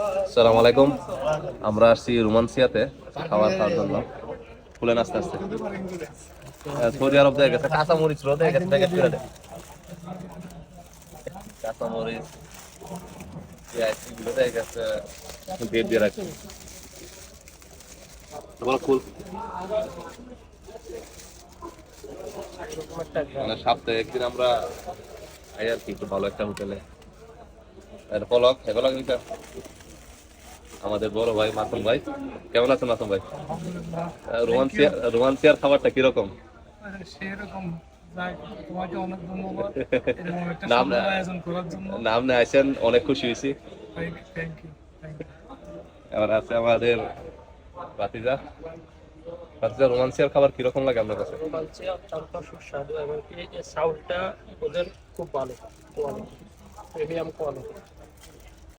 আসসালামু আলাইকুম। আমরা আসছি রোমান্সিয়াতে খাবার খাওয়ার জন্য। খুলেন আস্তে আস্তে। সৌদি আরব দিয়ে গেছে কাঁচামরিচ রোদে গেছে প্যাকেট করে দেয়। কাঁচামরিচ পেঁয়াজ এগুলো দিয়ে গেছে দিয়ে দিয়ে রাখছে। বলো খুল। মানে সপ্তাহে একদিন আমরা এই আর কি একটু ভালো একটা হোটেলে পলক হেপলক নিতে আমাদের বড় ভাই মাসুম ভাই। কেমন আছেন মাসুম ভাই? রোমান্সিয়ার খাবারটা কিরকম? সেরকম তোমাকে অনেক ধন্যবাদ এরকম একটা নাম সুন্দর আয়োজন করার জন্য। নাম না আইসেন, অনেক খুশি হয়েছি। Thank you. এবার আছে আমাদের ভাতিজা। ভাতিজা, রোমান্সিয়ার খাবার কিরকম লাগে আপনার কাছে? রোমাঞ্চে অত্যন্ত সুস্বাদু এবং এই যে সাউন্ডটা ওদের খুব ভালো কোয়ালিটি, প্রিমিয়াম কোয়ালিটি।